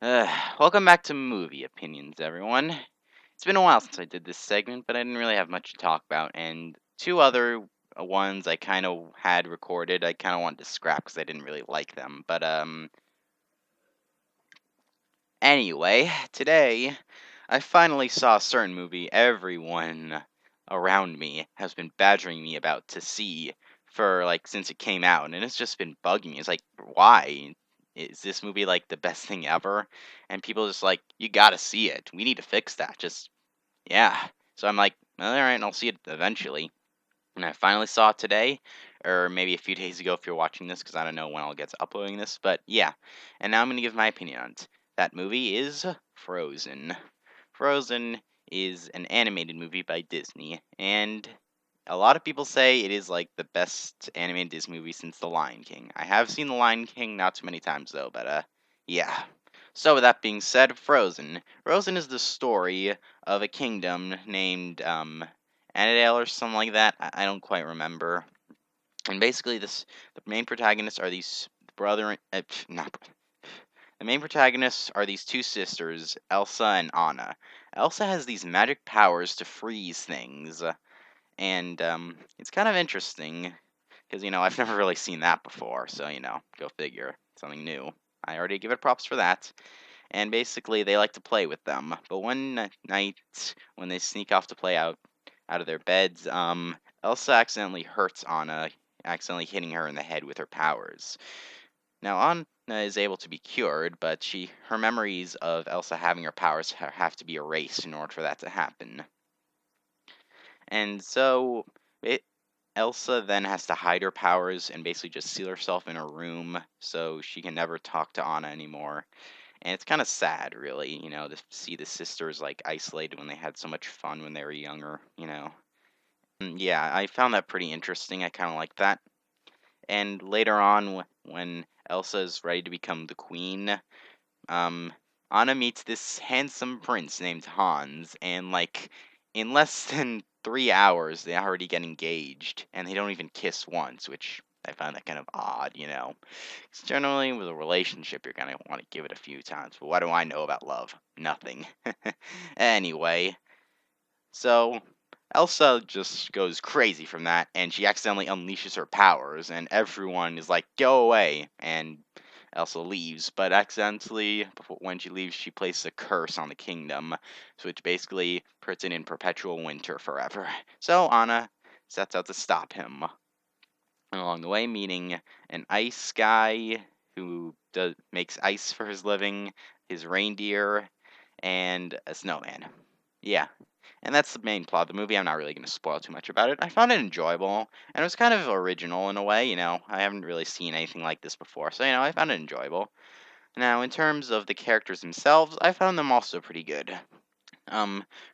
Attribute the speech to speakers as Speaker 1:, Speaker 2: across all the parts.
Speaker 1: Welcome back to Movie Opinions, everyone. It's been a while since I did this segment, but I didn't really have much to talk about, and two other ones I kind of had recorded, I kind of wanted to scrap because I didn't really like them. Anyway, today I finally saw a certain movie everyone around me has been badgering me about to see for like since it came out, and it's just been bugging me. It's like, why? Is this movie like the best thing ever? And people just like, you gotta see it. We need to fix that. Just yeah. So I'm like, all right, I'll see it eventually. And I finally saw it today, or maybe a few days ago if you're watching this, because I don't know when I'll get to uploading this. But yeah, and now I'm going to give my opinion on it. That movie is Frozen. Frozen is an animated movie by Disney, and a lot of people say it is like the best animated Disney movie since The Lion King. I have seen The Lion King, not too many times though, but yeah. So with that being said, Frozen. Frozen is the story of a kingdom named Annandale or something like that. I don't quite remember. And basically, the main protagonists are these brother, not the main protagonists are these two sisters, Elsa and Anna. Elsa has these magic powers to freeze things, and it's kind of interesting because I've never really seen that before. So go figure, something new. I already give it props for that. And basically, they like to play with them. But one night, when they sneak off to play out of their beds, Elsa accidentally hurts Anna, accidentally hitting her in the head with her powers. Now Anna is able to be cured, but her memories of Elsa having her powers have to be erased in order for that to happen. And so Elsa then has to hide her powers and basically just seal herself in a room so she can never talk to Anna anymore. And it's kind of sad, really, to see the sisters like isolated when they had so much fun when they were younger. Yeah, I found that pretty interesting. I kind of like that. And later on, when Elsa is ready to become the queen, um, Anna meets this handsome prince named Hans, and like in less than 3 hours, they already get engaged, and they don't even kiss once, which I find that kind of odd. 'Cause generally, with a relationship, you're gonna want to give it a few times. But what do I know about love? Nothing. Anyway, so Elsa just goes crazy from that, and she accidentally unleashes her powers, and everyone is like, "Go away!" And Elsa leaves, but accidentally, when she leaves, she places a curse on the kingdom, which basically puts it in perpetual winter forever. So Anna sets out to stop him. Along the way, meeting an ice guy who makes ice for his living, his reindeer, and a snowman. Yeah, and that's the main plot of the movie. I'm not really going to spoil too much about it. I found it enjoyable, and it was kind of original in a way. I haven't really seen anything like this before, so I found it enjoyable. Now, in terms of the characters themselves, I found them also pretty good.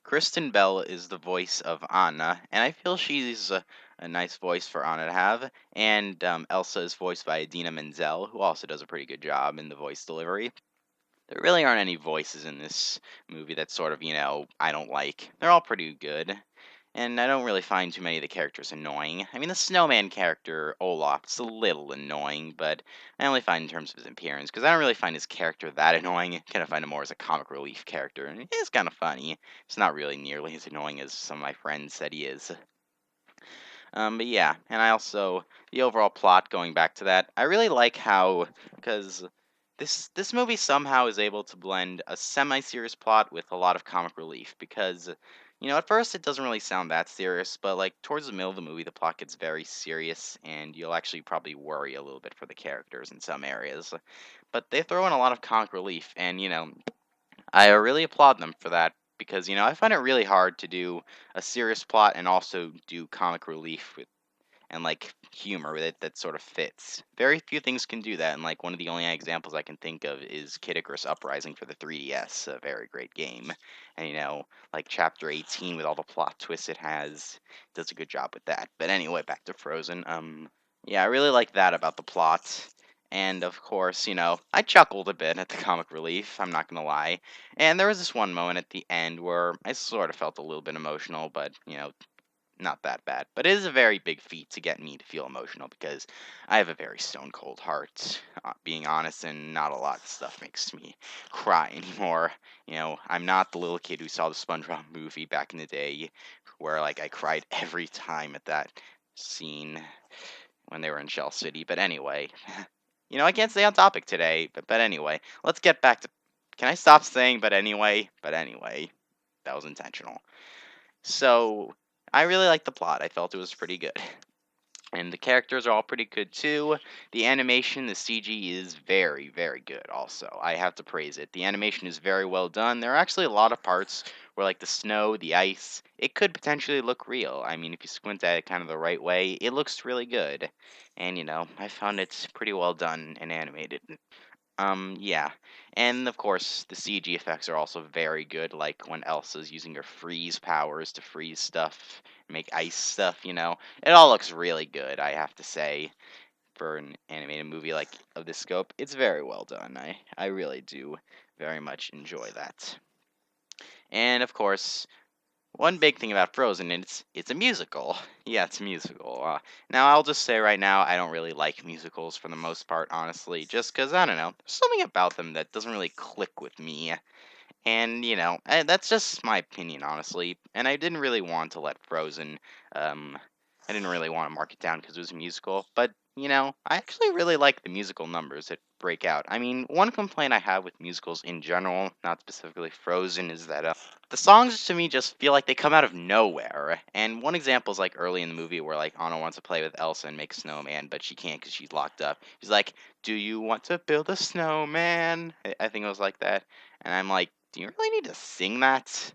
Speaker 1: Kristen Bell is the voice of Anna, and I feel she's a nice voice for Anna to have. And Elsa is voiced by Idina Menzel, who also does a pretty good job in the voice delivery. There really aren't any voices in this movie that sort of, I don't like. They're all pretty good. And I don't really find too many of the characters annoying. I mean, the snowman character, Olaf's a little annoying, but I only find in terms of his appearance, because I don't really find his character that annoying. I kind of find him more as a comic relief character, and he is kind of funny. It's not really nearly as annoying as some of my friends said he is. But yeah, and the overall plot, going back to that, I really like how, because this movie somehow is able to blend a semi-serious plot with a lot of comic relief, because at first it doesn't really sound that serious, but like towards the middle of the movie, the plot gets very serious, and you'll actually probably worry a little bit for the characters in some areas. But they throw in a lot of comic relief, and I really applaud them for that, because I find it really hard to do a serious plot and also do comic relief with and like humor with it that sort of fits. Very few things can do that, and like one of the only examples I can think of is Kid Icarus Uprising for the 3DS, a very great game. And like Chapter 18 with all the plot twists it has, does a good job with that. But anyway, back to Frozen. Yeah, I really like that about the plot. And of course, I chuckled a bit at the comic relief, I'm not gonna lie. And there was this one moment at the end where I sort of felt a little bit emotional, but not that bad. But it is a very big feat to get me to feel emotional because I have a very stone cold heart, being honest, and not a lot of stuff makes me cry anymore. I'm not the little kid who saw the SpongeBob movie back in the day where like I cried every time at that scene when they were in Shell City. But anyway, I can't stay on topic today. But anyway, let's get back to. Can I stop saying but anyway? But anyway, that was intentional. So I really liked the plot. I felt it was pretty good. And the characters are all pretty good too. The animation, the CG is very, very good also. I have to praise it. The animation is very well done. There are actually a lot of parts where like the snow, the ice, it could potentially look real. I mean, if you squint at it kind of the right way, it looks really good. And I found it pretty well done and animated. Yeah. And of course, the CG effects are also very good, like when Elsa's using her freeze powers to freeze stuff, make ice stuff. It all looks really good, I have to say, for an animated movie like of this scope. It's very well done. I really do very much enjoy that. And of course, one big thing about Frozen, it's a musical. Yeah, it's a musical. Now, I'll just say right now, I don't really like musicals for the most part, honestly, just because, I don't know, there's something about them that doesn't really click with me. And, that's just my opinion, honestly. And I didn't really want to let Frozen, um, I didn't really want to mark it down because it was a musical. But, I actually really like the musical numbers that break out. I mean, one complaint I have with musicals in general, not specifically Frozen, is that the songs to me just feel like they come out of nowhere. And one example is like early in the movie where like Anna wants to play with Elsa and make a snowman, but she can't because she's locked up. She's like, "Do you want to build a snowman?" I think it was like that. And I'm like, do you really need to sing that?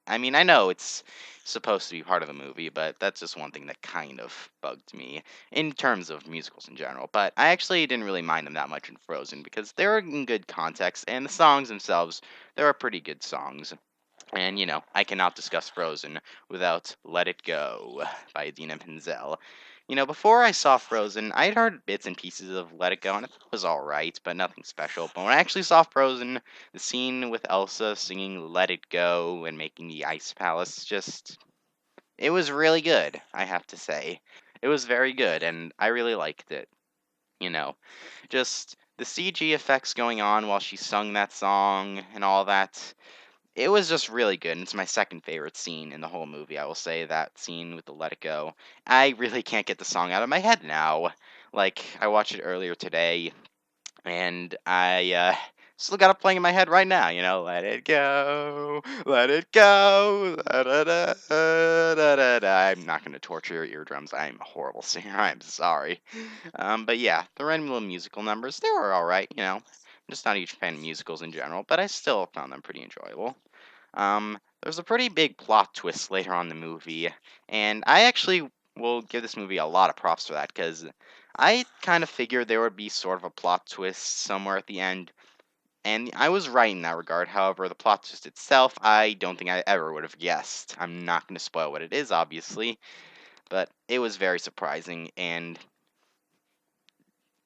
Speaker 1: I mean, I know it's supposed to be part of the movie, but that's just one thing that kind of bugged me in terms of musicals in general. But I actually didn't really mind them that much in Frozen because they were in good context, and the songs themselves, they were pretty good songs. And, I cannot discuss Frozen without Let It Go by Idina Menzel. Before I saw Frozen, I'd heard bits and pieces of Let It Go, and it was alright, but nothing special. But when I actually saw Frozen, the scene with Elsa singing Let It Go and making the Ice Palace it was really good, I have to say. It was very good, and I really liked it. You know, just the CG effects going on while she sung that song and all that. It was just really good, and it's my second favorite scene in the whole movie. I will say that scene with the Let It Go. I really can't get the song out of my head now. Like, I watched it earlier today, and I still got it playing in my head right now. Let it go, let it go. Da, da, da, da, da, da. I'm not going to torture your eardrums. I'm a horrible singer. I'm sorry. But yeah, the random little musical numbers, they were alright. I'm just not a huge fan of musicals in general, but I still found them pretty enjoyable. There's a pretty big plot twist later on in the movie, and I actually will give this movie a lot of props for that because I kind of figured there would be sort of a plot twist somewhere at the end, and I was right in that regard. However, the plot twist itself, I don't think I ever would have guessed. I'm not going to spoil what it is, obviously, but it was very surprising, and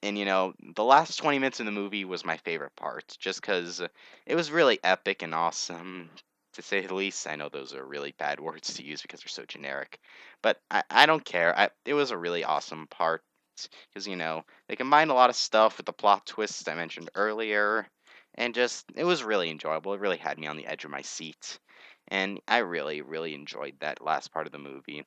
Speaker 1: the last 20 minutes in the movie was my favorite part, just because it was really epic and awesome, to say the least. I know those are really bad words to use because they're so generic, but I don't care. It was a really awesome part, because, they combined a lot of stuff with the plot twists I mentioned earlier, and just, it was really enjoyable. It really had me on the edge of my seat, and I really, really enjoyed that last part of the movie.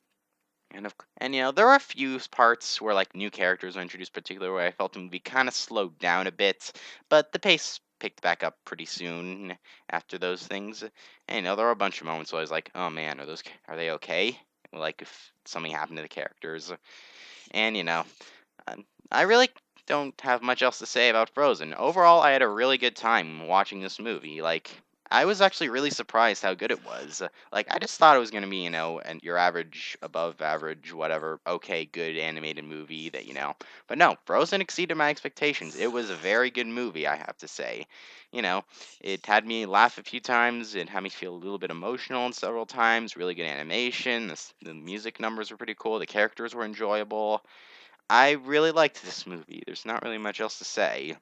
Speaker 1: There were a few parts where like new characters were introduced, particularly where I felt the movie kind of slowed down a bit, but the pace picked back up pretty soon after those things. And there were a bunch of moments where I was like, "Oh man, are they okay?" Like if something happened to the characters, and I really don't have much else to say about Frozen. Overall, I had a really good time watching this movie. Like, I was actually really surprised how good it was. Like, I just thought it was gonna be, and your average, above average, whatever, okay, good animated movie that. But no, Frozen exceeded my expectations. It was a very good movie, I have to say. You know, it had me laugh a few times. It had me feel a little bit emotional several times. Really good animation. The music numbers were pretty cool. The characters were enjoyable. I really liked this movie. There's not really much else to say.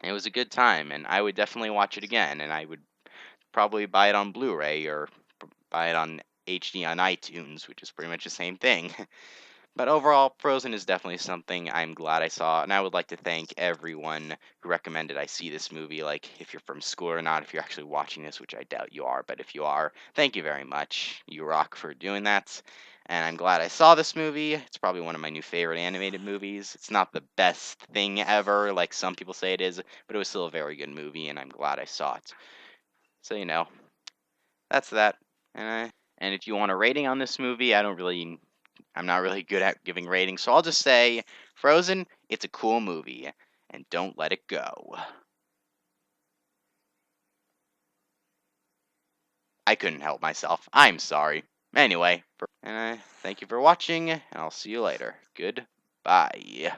Speaker 1: It was a good time, and I would definitely watch it again, and I would probably buy it on Blu-ray or buy it on HD on iTunes, which is pretty much the same thing. But overall, Frozen is definitely something I'm glad I saw, and I would like to thank everyone who recommended I see this movie. Like, if you're from school or not, if you're actually watching this, which I doubt you are, but if you are, thank you very much. You rock for doing that. And I'm glad I saw this movie. It's probably one of my new favorite animated movies. It's not the best thing ever, like some people say it is, but it was still a very good movie, and I'm glad I saw it. So, that's that. And if you want a rating on this movie, I'm not really good at giving ratings, so I'll just say Frozen, it's a cool movie, and don't let it go. I couldn't help myself. I'm sorry. Anyway, thank you for watching, and I'll see you later. Goodbye.